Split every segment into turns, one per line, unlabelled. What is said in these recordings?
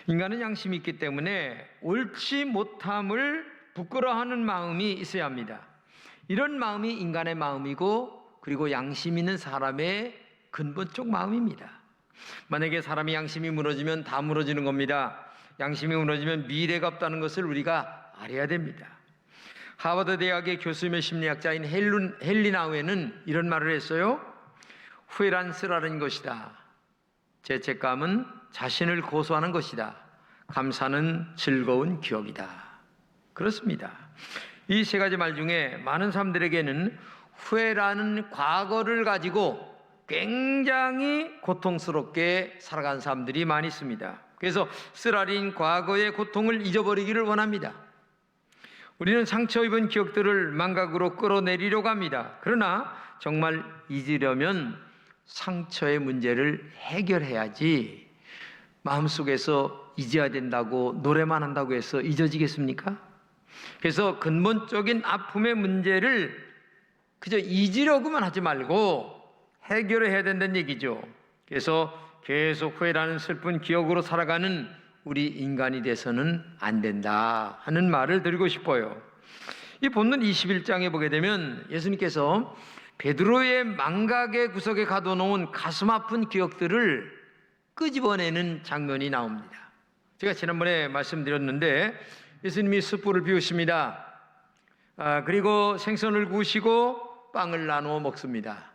인간은 양심이 있기 때문에 옳지 못함을 부끄러워하는 마음이 있어야 합니다. 이런 마음이 인간의 마음이고, 그리고 양심 있는 사람의 근본적 마음입니다. 만약에 사람의 양심이 무너지면 다 무너지는 겁니다. 양심이 무너지면 미래가 없다는 것을 우리가 알아야 됩니다. 하버드 대학의 교수이며 심리학자인 헨리 나우에는 이런 말을 했어요. 후회란 쓰라린 것이다. 죄책감은 자신을 고소하는 것이다. 감사는 즐거운 기억이다. 그렇습니다. 이 세 가지 말 중에 많은 사람들에게는 후회라는 과거를 가지고 굉장히 고통스럽게 살아간 사람들이 많이 있습니다. 그래서 쓰라린 과거의 고통을 잊어버리기를 원합니다. 우리는 상처 입은 기억들을 망각으로 끌어내리려고 합니다. 그러나 정말 잊으려면 상처의 문제를 해결해야지, 마음속에서 잊어야 된다고 노래만 한다고 해서 잊어지겠습니까? 그래서 근본적인 아픔의 문제를 그저 잊으려고만 하지 말고 해결해야 된다는 얘기죠. 그래서 계속 후회라는 슬픈 기억으로 살아가는 우리 인간이 돼서는 안 된다 하는 말을 드리고 싶어요. 이 본문 21장에 보게 되면 예수님께서 베드로의 망각의 구석에 가둬놓은 가슴 아픈 기억들을 끄집어내는 장면이 나옵니다. 제가 지난번에 말씀드렸는데 예수님이 숯불을 피우십니다. 그리고 생선을 구우시고 빵을 나누어 먹습니다.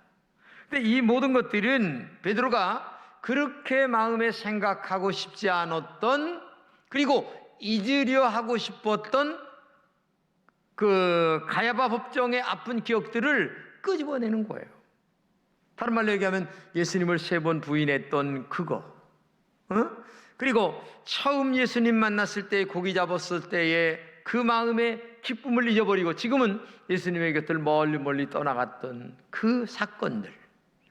근데 이 모든 것들은 베드로가 그렇게 마음에 생각하고 싶지 않았던, 그리고 잊으려 하고 싶었던 그 가야바 법정의 아픈 기억들을 끄집어내는 거예요. 다른 말로 얘기하면 예수님을 3번 부인했던 그거, 그리고 처음 예수님 만났을 때 고기 잡았을 때의 그 마음의 기쁨을 잊어버리고 지금은 예수님의 곁을 멀리 떠나갔던 그 사건들,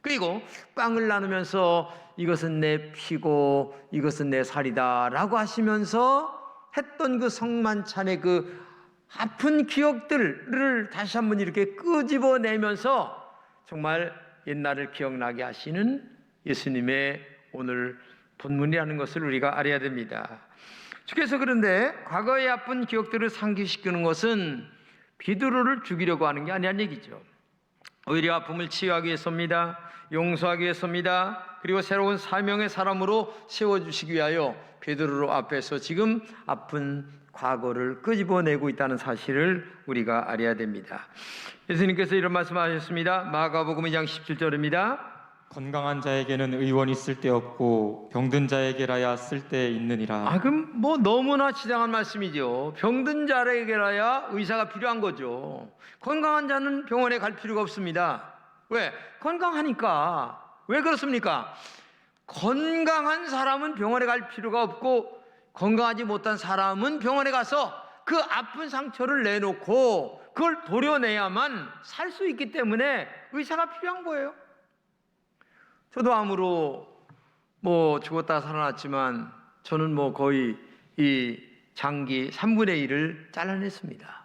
그리고 빵을 나누면서 이것은 내 피고 이것은 내 살이다 라고 하시면서 했던 그 성만찬의 그 아픈 기억들을 다시 한번 이렇게 끄집어내면서 정말 옛날을 기억나게 하시는 예수님의 오늘 본문이라는 것을 우리가 알아야 됩니다. 주께서 그런데 과거의 아픈 기억들을 상기시키는 것은 베드로를 죽이려고 하는 게 아니란 얘기죠. 오히려 아픔을 치유하기 위해서입니다. 용서하기 위해서입니다. 그리고 새로운 사명의 사람으로 세워주시기 위하여 베드로 앞에서 지금 아픈 과거를 끄집어내고 있다는 사실을 우리가 알아야 됩니다. 예수님께서 이런 말씀하셨습니다. 마가복음 2장 17절입니다.
건강한 자에게는 의원이 쓸데없고 병든 자에게라야 쓸데있느니라.
그럼 뭐 너무나 지당한 말씀이죠. 병든 자에게라야 의사가 필요한 거죠. 건강한 자는 병원에 갈 필요가 없습니다. 왜? 건강하니까. 왜 그렇습니까? 건강한 사람은 병원에 갈 필요가 없고, 건강하지 못한 사람은 병원에 가서 그 아픈 상처를 내놓고 그걸 도려내야만 살 수 있기 때문에 의사가 필요한 거예요. 저도 암으로 죽었다 살아났지만 저는 거의 이 장기 3분의 1을 잘라냈습니다.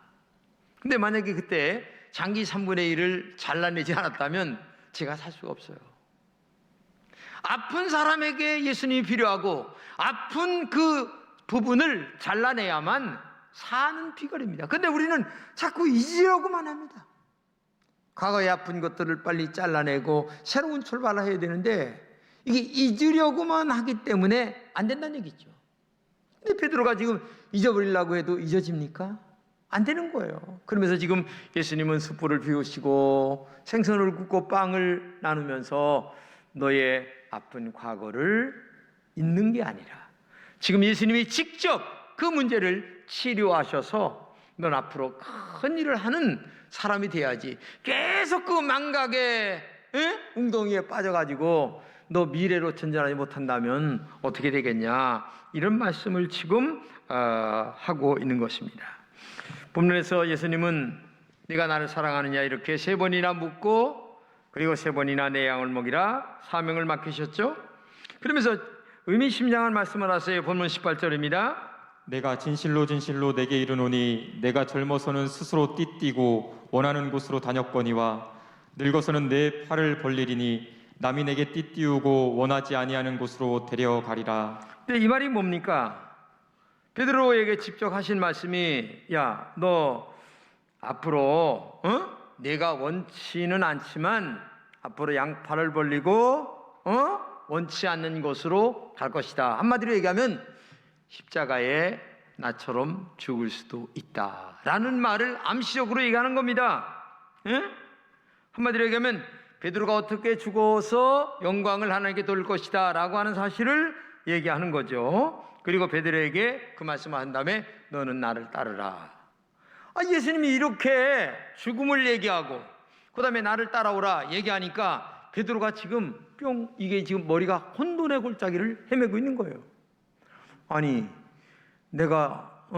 근데 만약에 그때 장기 3분의 1을 잘라내지 않았다면 제가 살 수가 없어요. 아픈 사람에게 예수님이 필요하고 아픈 그 부분을 잘라내야만 사는 비결입니다. 근데 우리는 자꾸 잊으려고만 합니다. 과거의 아픈 것들을 빨리 잘라내고 새로운 출발을 해야 되는데 이게 잊으려고만 하기 때문에 안 된다는 얘기죠. 근데 베드로가 지금 잊어버리려고 해도 잊어집니까? 안 되는 거예요. 그러면서 지금 예수님은 숯불을 피우시고 생선을 굽고 빵을 나누면서 너의 아픈 과거를 잊는 게 아니라 지금 예수님이 직접 그 문제를 치료하셔서 넌 앞으로 큰 일을 하는 사람이 돼야지, 계속 그 망각의 웅덩이에 빠져가지고 너 미래로 전진하지 못한다면 어떻게 되겠냐, 이런 말씀을 지금 하고 있는 것입니다. 본문에서 예수님은 네가 나를 사랑하느냐 이렇게 3번이나 묻고, 그리고 3번이나 내 양을 먹이라 사명을 맡기셨죠. 그러면서 의미심장한 말씀을 하세요. 본문 18절입니다.
내가 진실로 내게 이르노니 내가 젊어서는 스스로 띠띠고 원하는 곳으로 다녔거니와 늙어서는 내 팔을 벌리리니 남이 내게 띠띠우고 원하지 아니하는 곳으로 데려가리라.
근데 이 말이 뭡니까? 베드로에게 직접 하신 말씀이, 야, 너 앞으로 내가 원치는 않지만 앞으로 양팔을 벌리고 원치 않는 곳으로 갈 것이다. 한마디로 얘기하면 십자가에 나처럼 죽을 수도 있다라는 말을 암시적으로 얘기하는 겁니다. 한마디로 얘기하면 베드로가 어떻게 죽어서 영광을 하나님께 돌릴 것이다 라고 하는 사실을 얘기하는 거죠. 그리고 베드로에게 그 말씀을 한 다음에 너는 나를 따르라. 예수님이 이렇게 죽음을 얘기하고 그 다음에 나를 따라오라 얘기하니까 베드로가 지금 이게 지금 머리가 혼돈의 골짜기를 헤매고 있는 거예요. 아니, 내가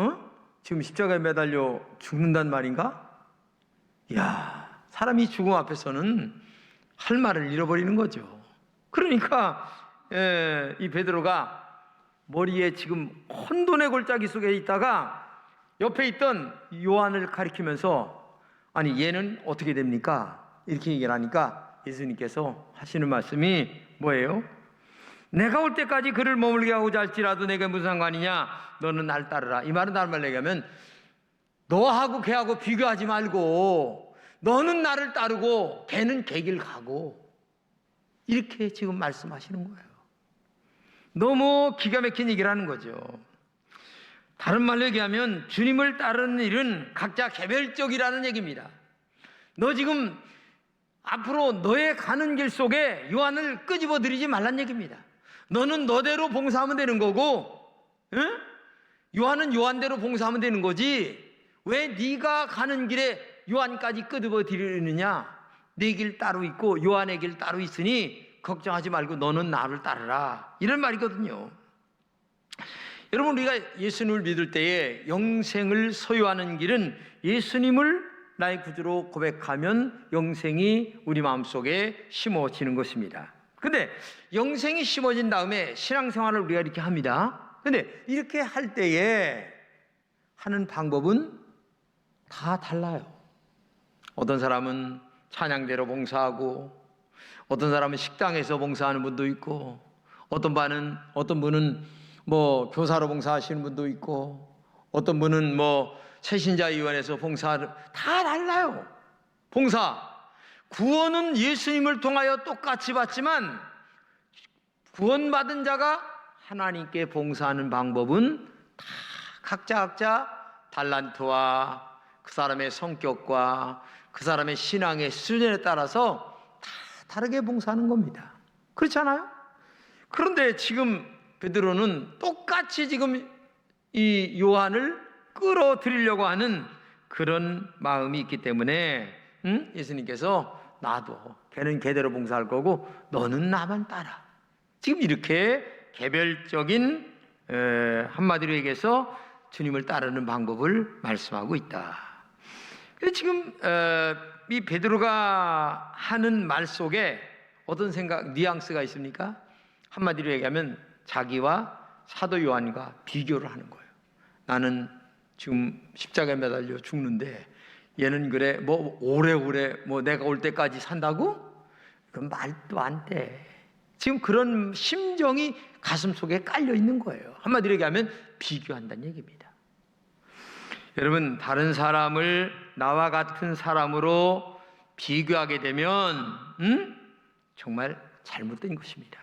지금 십자가에 매달려 죽는단 말인가? 이야, 사람이 죽음 앞에서는 할 말을 잃어버리는 거죠. 그러니까 이 베드로가 머리에 지금 혼돈의 골짜기 속에 있다가 옆에 있던 요한을 가리키면서, 아니 얘는 어떻게 됩니까? 이렇게 얘기를 하니까 예수님께서 하시는 말씀이 뭐예요? 내가 올 때까지 그를 머물게 하고자 할지라도 내게 무슨 상관이냐? 너는 날 따르라. 이 말은 다른 말로 얘기하면 너하고 걔하고 비교하지 말고 너는 나를 따르고 걔는 걔 길 가고, 이렇게 지금 말씀하시는 거예요. 너무 기가 막힌 얘기를 하는 거죠. 다른 말로 얘기하면 주님을 따르는 일은 각자 개별적이라는 얘기입니다. 너 지금 앞으로 너의 가는 길 속에 요한을 끄집어 들이지 말란 얘기입니다. 너는 너대로 봉사하면 되는 거고, 요한은 요한대로 봉사하면 되는 거지 왜 네가 가는 길에 요한까지 끄집어 들이느냐? 내 길 따로 있고 요한의 길 따로 있으니 걱정하지 말고 너는 나를 따르라, 이런 말이거든요. 여러분, 우리가 예수님을 믿을 때에 영생을 소유하는 길은 예수님을 나의 구주로 고백하면 영생이 우리 마음속에 심어지는 것입니다. 근데 영생이 심어진 다음에 신앙생활을 우리가 이렇게 합니다. 근데 이렇게 할 때에 하는 방법은 다 달라요. 어떤 사람은 찬양대로 봉사하고, 어떤 사람은 식당에서 봉사하는 분도 있고, 어떤 분은 뭐 교사로 봉사하시는 분도 있고, 어떤 분은 뭐 새신자위원회에서 봉사하는, 다 달라요. 봉사, 구원은 예수님을 통하여 똑같이 받지만 구원받은 자가 하나님께 봉사하는 방법은 다 각자 달란트와 그 사람의 성격과 그 사람의 신앙의 수준에 따라서 다 다르게 봉사하는 겁니다. 그렇잖아요? 그런데 지금 베드로는 똑같이 지금 이 요한을 끌어들이려고 하는 그런 마음이 있기 때문에 예수님께서 나도 걔는 걔대로 봉사할 거고 너는 나만 따라, 지금 이렇게 개별적인 한마디로 얘기해서 주님을 따르는 방법을 말씀하고 있다. 근데 지금 이 베드로가 하는 말 속에 어떤 생각, 뉘앙스가 있습니까? 한마디로 얘기하면 자기와 사도 요한과 비교를 하는 거예요. 나는 지금 십자가에 매달려 죽는데 얘는 그래 뭐 오래오래 뭐 내가 올 때까지 산다고? 그건 말도 안 돼. 지금 그런 심정이 가슴 속에 깔려 있는 거예요. 한마디로 얘기하면 비교한다는 얘기입니다. 여러분, 다른 사람을 나와 같은 사람으로 비교하게 되면 정말 잘못된 것입니다.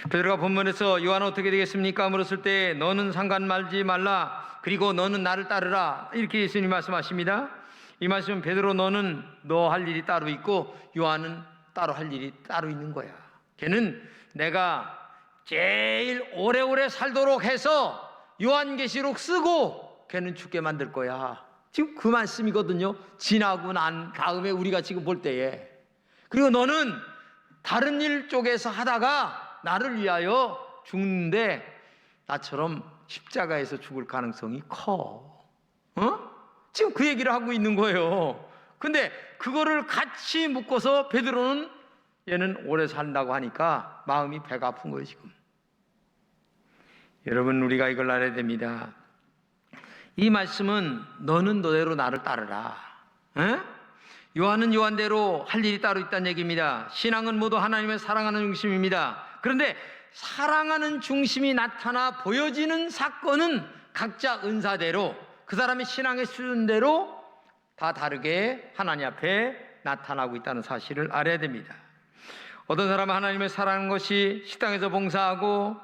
베드로가 본문에서 요한은 어떻게 되겠습니까? 물었을 때 너는 상관 말지 말라, 그리고 너는 나를 따르라, 이렇게 예수님이 말씀하십니다. 이 말씀은 베드로, 너는 너 할 일이 따로 있고 요한은 따로 할 일이 따로 있는 거야. 걔는 내가 제일 오래오래 살도록 해서 요한계시록 쓰고 걔는 죽게 만들 거야. 지금 그 말씀이거든요. 지나고 난 다음에 우리가 지금 볼 때에. 그리고 너는 다른 일 쪽에서 하다가 나를 위하여 죽는데 나처럼 십자가에서 죽을 가능성이 커. 지금 그 얘기를 하고 있는 거예요. 근데 그거를 같이 묶어서 베드로는 얘는 오래 산다고 하니까 마음이 배가 아픈 거예요, 지금. 여러분, 우리가 이걸 알아야 됩니다. 이 말씀은 너는 너대로 나를 따르라. 요한은 요한대로 할 일이 따로 있다는 얘기입니다. 신앙은 모두 하나님을 사랑하는 중심입니다. 그런데 사랑하는 중심이 나타나 보여지는 사건은 각자 은사대로 그 사람의 신앙의 수준대로 다 다르게 하나님 앞에 나타나고 있다는 사실을 알아야 됩니다. 어떤 사람은 하나님을 사랑하는 것이 식당에서 봉사하고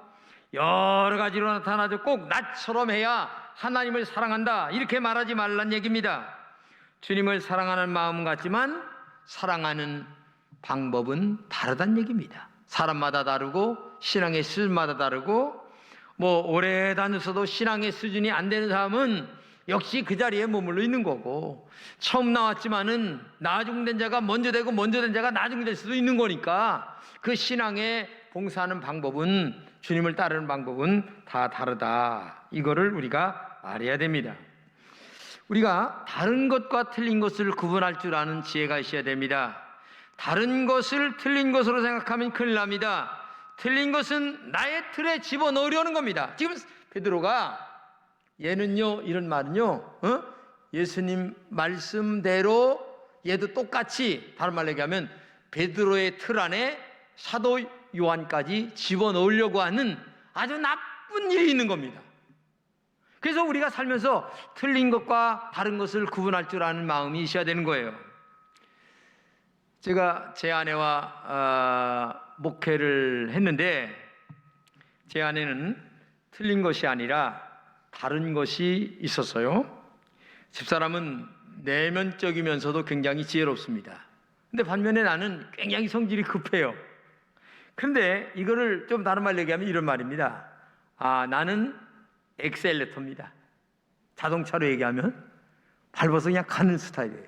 여러 가지로 나타나죠. 꼭 나처럼 해야 하나님을 사랑한다 이렇게 말하지 말란 얘기입니다. 주님을 사랑하는 마음은 같지만 사랑하는 방법은 다르다는 얘기입니다. 사람마다 다르고 신앙의 수준마다 다르고 오래 다녔어도 신앙의 수준이 안 되는 사람은 역시 그 자리에 머물러 있는 거고, 처음 나왔지만은 나중된 자가 먼저 되고 먼저 된 자가 나중 될 수도 있는 거니까 그 신앙에 봉사하는 방법은, 주님을 따르는 방법은 다 다르다. 이거를 우리가 알아야 됩니다. 우리가 다른 것과 틀린 것을 구분할 줄 아는 지혜가 있어야 됩니다. 다른 것을 틀린 것으로 생각하면 큰일 납니다. 틀린 것은 나의 틀에 집어넣으려는 겁니다. 지금 베드로가 얘는요, 이런 말은요, 예수님 말씀대로 얘도 똑같이, 다른 말로 얘기하면 베드로의 틀 안에 사도 요한까지 집어넣으려고 하는 아주 나쁜 일이 있는 겁니다. 그래서 우리가 살면서 틀린 것과 다른 것을 구분할 줄 아는 마음이 있어야 되는 거예요. 제가 제 아내와 목회를 했는데, 제 아내는 틀린 것이 아니라 다른 것이 있었어요. 집사람은 내면적이면서도 굉장히 지혜롭습니다. 근데 반면에 나는 굉장히 성질이 급해요. 근데 이거를 좀 다른 말로 얘기하면 이런 말입니다. 나는 엑셀레터입니다. 자동차로 얘기하면 밟아서 그냥 가는 스타일이에요.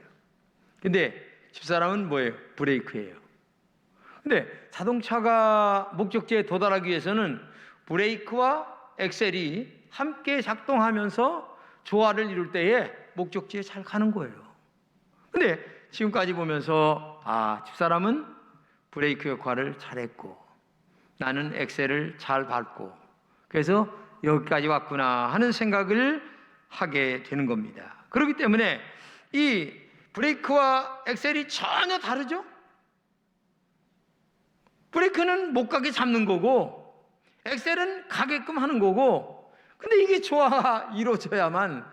근데 집사람은 뭐예요? 브레이크예요. 근데 자동차가 목적지에 도달하기 위해서는 브레이크와 엑셀이 함께 작동하면서 조화를 이룰 때에 목적지에 잘 가는 거예요. 근데 지금까지 보면서 집사람은 브레이크 역할을 잘했고 나는 엑셀을 잘 밟고 그래서 여기까지 왔구나 하는 생각을 하게 되는 겁니다. 그렇기 때문에 이 브레이크와 엑셀이 전혀 다르죠? 브레이크는 못 가게 잡는 거고 엑셀은 가게끔 하는 거고, 근데 이게 조화가 이루어져야만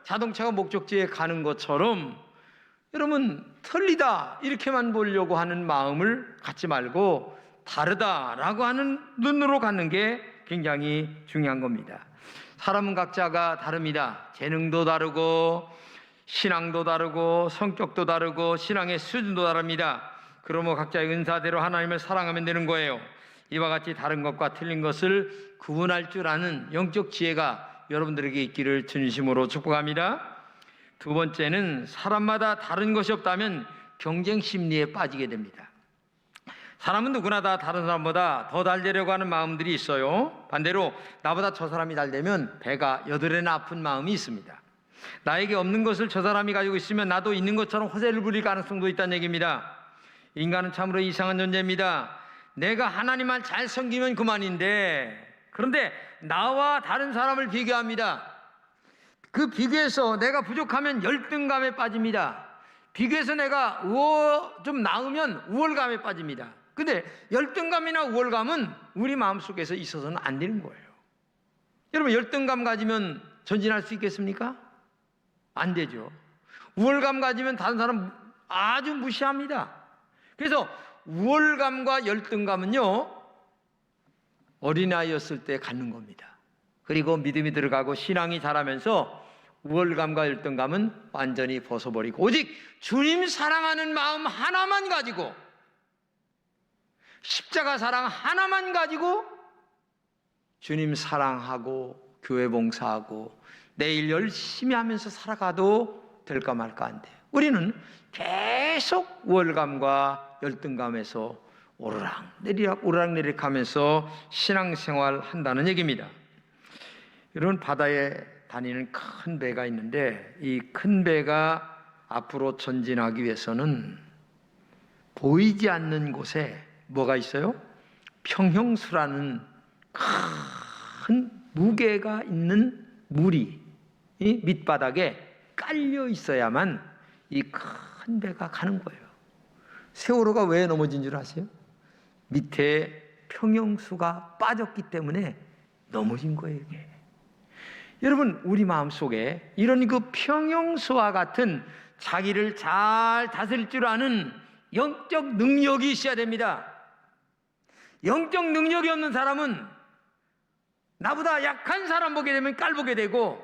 자동차가 목적지에 가는 것처럼, 여러분 틀리다 이렇게만 보려고 하는 마음을 갖지 말고 다르다라고 하는 눈으로 갖는 게 굉장히 중요한 겁니다. 사람은 각자가 다릅니다. 재능도 다르고 신앙도 다르고 성격도 다르고 신앙의 수준도 다릅니다. 그러므로 각자의 은사대로 하나님을 사랑하면 되는 거예요. 이와 같이 다른 것과 틀린 것을 구분할 줄 아는 영적 지혜가 여러분들에게 있기를 진심으로 축복합니다. 두 번째는 사람마다 다른 것이 없다면 경쟁 심리에 빠지게 됩니다. 사람은 누구나 다 다른 사람보다 더 잘 되려고 하는 마음들이 있어요. 반대로 나보다 저 사람이 잘 되면 배가 여드레나 아픈 마음이 있습니다. 나에게 없는 것을 저 사람이 가지고 있으면 나도 있는 것처럼 허세를 부릴 가능성도 있다는 얘기입니다. 인간은 참으로 이상한 존재입니다. 내가 하나님만 잘 섬기면 그만인데, 그런데 나와 다른 사람을 비교합니다. 그 비교에서 내가 부족하면 열등감에 빠집니다. 비교해서 내가 좀 나으면 우월감에 빠집니다. 근데 열등감이나 우월감은 우리 마음속에서 있어서는 안 되는 거예요. 여러분, 열등감 가지면 전진할 수 있겠습니까? 안 되죠. 우월감 가지면 다른 사람 아주 무시합니다. 그래서 우월감과 열등감은요, 어린아이였을 때 갖는 겁니다. 그리고 믿음이 들어가고 신앙이 자라면서 우월감과 열등감은 완전히 벗어버리고 오직 주님 사랑하는 마음 하나만 가지고, 십자가 사랑 하나만 가지고 주님 사랑하고 교회 봉사하고 내일 열심히 하면서 살아가도 될까 말까 한데, 우리는 계속 우월감과 열등감에서 오르락내리락 하면서 신앙생활 한다는 얘기입니다. 여러분, 바다에 다니는 큰 배가 있는데 이 큰 배가 앞으로 전진하기 위해서는 보이지 않는 곳에 뭐가 있어요? 평형수라는 큰 무게가 있는 물이 이 밑바닥에 깔려 있어야만 이 큰 배가 가는 거예요. 세월호가 왜 넘어진 줄 아세요? 밑에 평형수가 빠졌기 때문에 넘어진 거예요. 이게. 여러분, 우리 마음속에 이런 그 평형수와 같은 자기를 잘 다스릴 줄 아는 영적 능력이 있어야 됩니다. 영적 능력이 없는 사람은 나보다 약한 사람 보게 되면 깔보게 되고,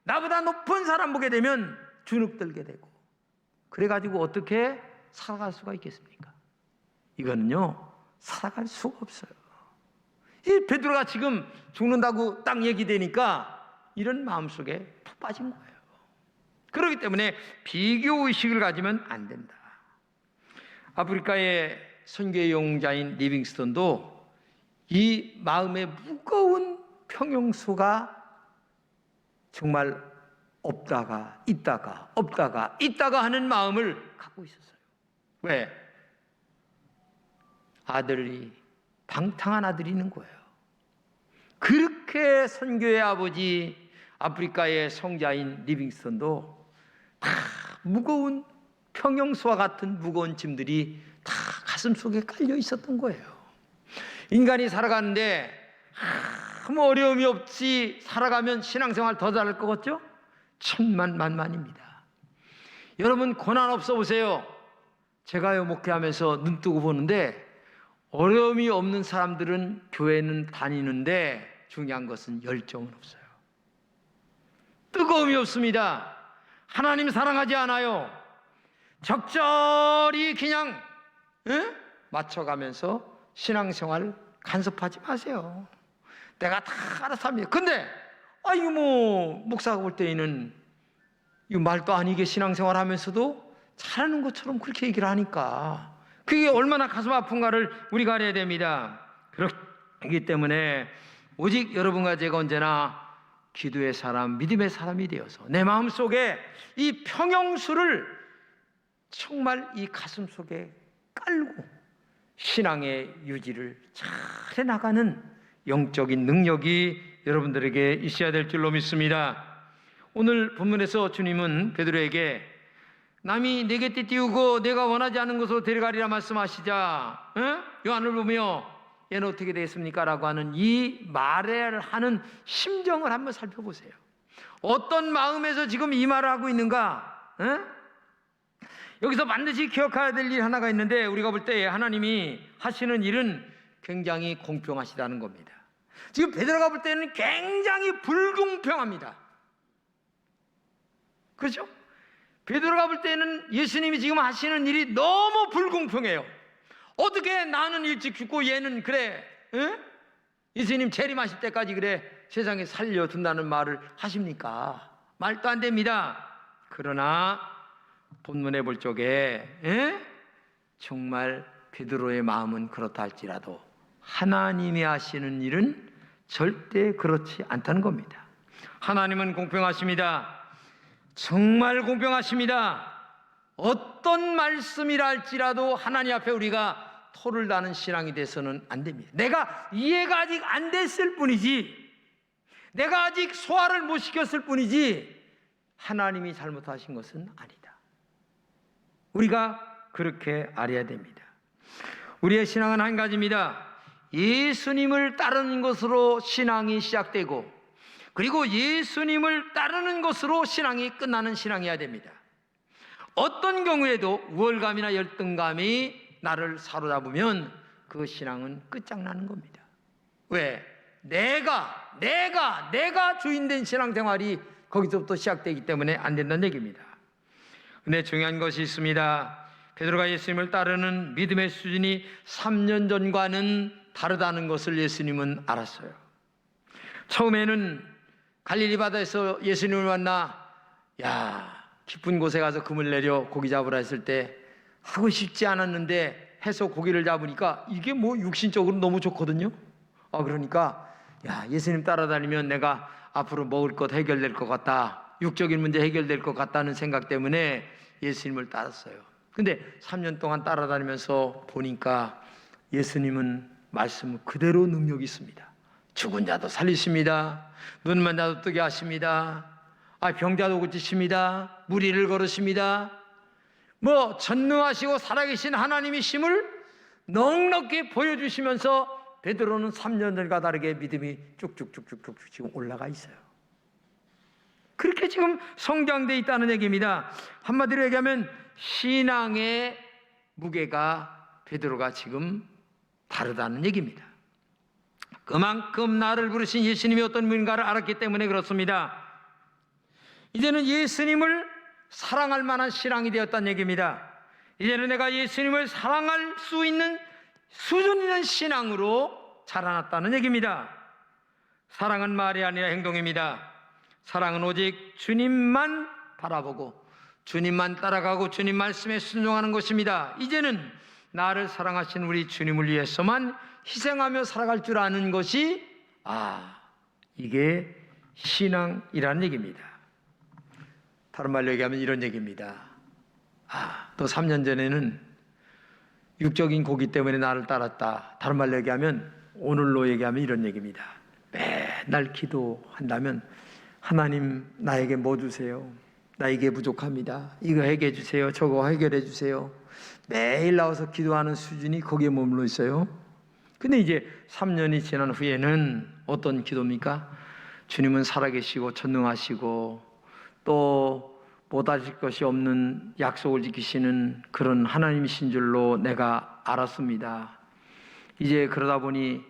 나보다 높은 사람 보게 되면 주눅들게 되고, 그래가지고 어떻게 살아갈 수가 있겠습니까? 이거는요, 살아갈 수가 없어요. 이 베드로가 지금 죽는다고 딱 얘기되니까 이런 마음속에 푹 빠진 거예요. 그렇기 때문에 비교의식을 가지면 안 된다. 아프리카의 선교의 용자인 리빙스턴도 이 마음의 무거운 평형수가 정말 없다가 있다가 없다가 있다가 하는 마음을 갖고 있었어요. 왜? 아들이, 방탕한 아들이 있는 거예요. 그렇게 선교의 아버지, 아프리카의 성자인 리빙스턴도 다 무거운 평형수와 같은 무거운 짐들이 다 가슴 속에 깔려 있었던 거예요. 인간이 살아가는데 아무 어려움이 없이 살아가면 신앙생활 더 잘할 것 같죠? 천만만만입니다. 여러분, 고난 없어 보세요. 제가요, 목회하면서 눈 뜨고 보는데 어려움이 없는 사람들은 교회는 다니는데 중요한 것은 열정은 없어요. 뜨거움이 없습니다. 하나님 사랑하지 않아요. 적절히 그냥 맞춰가면서 신앙생활 간섭하지 마세요. 내가 다 알아서 합니다. 근데 이거 목사가 볼 때에는 이거 말도 아니게 신앙생활 하면서도 잘하는 것처럼 그렇게 얘기를 하니까 그게 얼마나 가슴 아픈가를 우리가 알아야 됩니다. 그렇기 때문에 오직 여러분과 제가 언제나 기도의 사람, 믿음의 사람이 되어서 내 마음속에 이 평형수를 정말 이 가슴 속에 깔고 신앙의 유지를 잘 해나가는 영적인 능력이 여러분들에게 있어야 될 줄로 믿습니다. 오늘 본문에서 주님은 베드로에게 남이 내게 띠띠우고 내가 원하지 않은 곳으로 데려가리라 말씀하시자 요한을 보며 얘는 어떻게 되겠습니까? 라고 하는 이 말을 하는 심정을 한번 살펴보세요. 어떤 마음에서 지금 이 말을 하고 있는가? 여기서 반드시 기억해야 될 일 하나가 있는데, 우리가 볼 때 하나님이 하시는 일은 굉장히 공평하시다는 겁니다. 지금 베드로가 볼 때는 굉장히 불공평합니다. 그렇죠? 베드로가 볼 때는 예수님이 지금 하시는 일이 너무 불공평해요. 어떻게 나는 일찍 죽고 얘는 그래 예수님 재림하실 때까지 그래 세상에 살려둔다는 말을 하십니까? 말도 안 됩니다. 그러나 본문에 볼 적에 정말 베드로의 마음은 그렇다 할지라도 하나님이 하시는 일은 절대 그렇지 않다는 겁니다. 하나님은 공평하십니다. 정말 공평하십니다. 어떤 말씀이라 할지라도 하나님 앞에 우리가 토를 다는 신앙이 돼서는 안 됩니다. 내가 이해가 아직 안 됐을 뿐이지, 내가 아직 소화를 못 시켰을 뿐이지 하나님이 잘못하신 것은 아니다. 우리가 그렇게 알아야 됩니다. 우리의 신앙은 한 가지입니다. 예수님을 따르는 것으로 신앙이 시작되고, 그리고 예수님을 따르는 것으로 신앙이 끝나는 신앙이어야 됩니다. 어떤 경우에도 우월감이나 열등감이 나를 사로잡으면 그 신앙은 끝장나는 겁니다. 왜? 내가 주인된 신앙생활이 거기서부터 시작되기 때문에 안 된다는 얘기입니다. 근데 중요한 것이 있습니다. 베드로가 예수님을 따르는 믿음의 수준이 3년 전과는 다르다는 것을 예수님은 알았어요. 처음에는 갈릴리 바다에서 예수님을 만나 깊은 곳에 가서 금을 내려 고기 잡으라 했을 때 하고 싶지 않았는데 해서 고기를 잡으니까 이게 육신적으로 너무 좋거든요. 그러니까 예수님 따라다니면 내가 앞으로 먹을 것 해결될 것 같다, 육적인 문제 해결될 것 같다는 생각 때문에 예수님을 따랐어요. 근데 3년 동안 따라다니면서 보니까 예수님은 말씀 그대로 능력이 있습니다. 죽은 자도 살리십니다. 눈만 자도 뜨게 하십니다. 병자도 고치십니다. 무리를 걸으십니다. 전능하시고 살아계신 하나님이심을 넉넉히 보여주시면서 베드로는 3년 전과 다르게 믿음이 쭉쭉쭉쭉쭉 지금 올라가 있어요. 그렇게 지금 성장되어 있다는 얘기입니다. 한마디로 얘기하면 신앙의 무게가 베드로가 지금 다르다는 얘기입니다. 그만큼 나를 부르신 예수님이 어떤 분인가를 알았기 때문에 그렇습니다. 이제는 예수님을 사랑할 만한 신앙이 되었다는 얘기입니다. 이제는 내가 예수님을 사랑할 수 있는 수준 있는 신앙으로 자라났다는 얘기입니다. 사랑은 말이 아니라 행동입니다. 사랑은 오직 주님만 바라보고 주님만 따라가고 주님 말씀에 순종하는 것입니다. 이제는 나를 사랑하신 우리 주님을 위해서만 희생하며 살아갈 줄 아는 것이 이게 신앙이라는 얘기입니다. 다른 말로 얘기하면 이런 얘기입니다. 또 3년 전에는 육적인 고기 때문에 나를 따랐다. 다른 말로 얘기하면 오늘로 얘기하면 이런 얘기입니다. 매날 기도한다면 하나님 나에게 뭐 주세요? 나 이게 부족합니다. 이거 해결해 주세요. 저거 해결해 주세요. 매일 나와서 기도하는 수준이 거기에 머물러 있어요. 근데 이제 3년이 지난 후에는 어떤 기도입니까? 주님은 살아계시고 전능하시고 또 못하실 것이 없는 약속을 지키시는 그런 하나님이신 줄로 내가 알았습니다. 이제 그러다 보니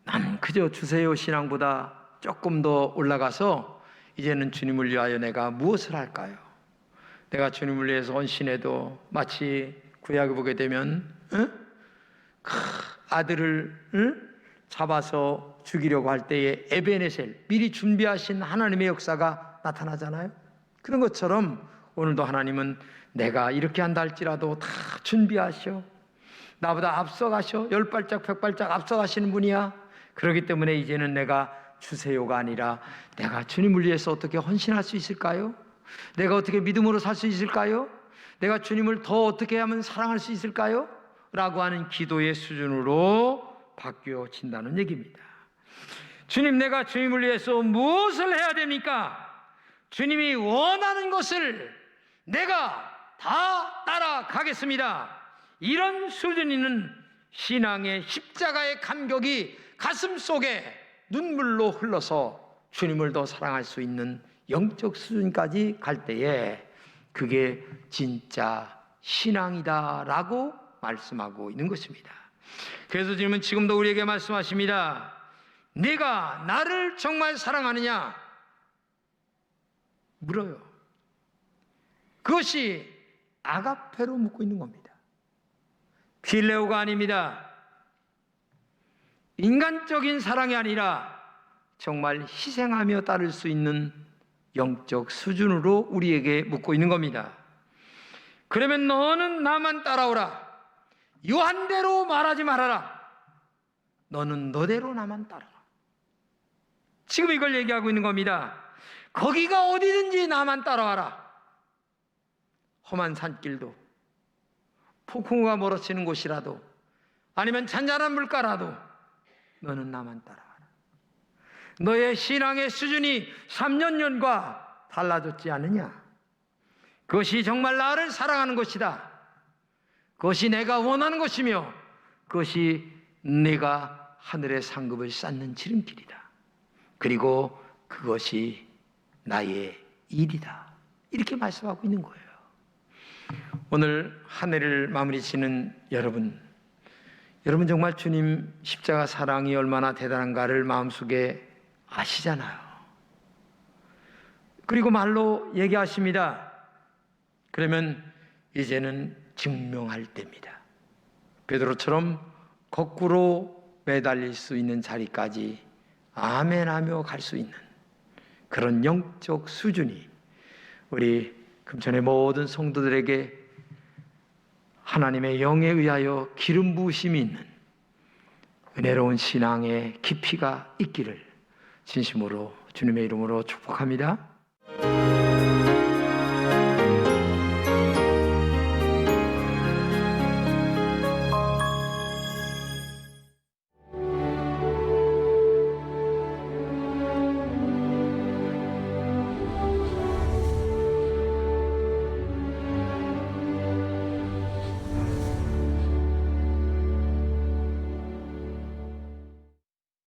난 그저 주세요 신앙보다 조금 더 올라가서 이제는 주님을 위하여 내가 무엇을 할까요? 내가 주님을 위해서 헌신해도 마치 구약을 보게 되면 아들을 잡아서 죽이려고 할 때에 에베네셀 미리 준비하신 하나님의 역사가 나타나잖아요. 그런 것처럼 오늘도 하나님은 내가 이렇게 한다 할지라도 다 준비하셔. 나보다 앞서가셔. 10발짝 100발짝 앞서가시는 분이야. 그렇기 때문에 이제는 내가 주세요가 아니라 내가 주님을 위해서 어떻게 헌신할 수 있을까요? 내가 어떻게 믿음으로 살 수 있을까요? 내가 주님을 더 어떻게 하면 사랑할 수 있을까요? 라고 하는 기도의 수준으로 바뀌어진다는 얘기입니다. 주님, 내가 주님을 위해서 무엇을 해야 됩니까? 주님이 원하는 것을 내가 다 따라가겠습니다. 이런 수준 있는 신앙의 십자가의 감격이 가슴 속에 눈물로 흘러서 주님을 더 사랑할 수 있는 영적 수준까지 갈 때에 그게 진짜 신앙이다라고 말씀하고 있는 것입니다. 그래서 주님은 지금도 우리에게 말씀하십니다. 네가 나를 정말 사랑하느냐? 물어요. 그것이 아가페로 묻고 있는 겁니다. 필레오가 아닙니다. 인간적인 사랑이 아니라 정말 희생하며 따를 수 있는 영적 수준으로 우리에게 묻고 있는 겁니다. 그러면 너는 나만 따라오라. 요한대로 말하지 말아라. 너는 너대로 나만 따라라. 지금 이걸 얘기하고 있는 겁니다. 거기가 어디든지 나만 따라와라. 험한 산길도, 폭풍우가 몰아치는 곳이라도, 아니면 잔잔한 물가라도 너는 나만 따라와라. 너의 신앙의 수준이 3년 전과 달라졌지 않느냐? 그것이 정말 나를 사랑하는 것이다. 그것이 내가 원하는 것이며 그것이 내가 하늘의 상급을 쌓는 지름길이다. 그리고 그것이 나의 일이다. 이렇게 말씀하고 있는 거예요. 오늘 한 해를 마무리 지는 여러분 정말 주님 십자가 사랑이 얼마나 대단한가를 마음속에 아시잖아요. 그리고 말로 얘기하십니다. 그러면 이제는 증명할 때입니다. 베드로처럼 거꾸로 매달릴 수 있는 자리까지 아멘하며 갈 수 있는 그런 영적 수준이 우리 금천의 모든 성도들에게 하나님의 영에 의하여 기름 부으심이 있는 은혜로운 신앙의 깊이가 있기를 진심으로 주님의 이름으로 축복합니다.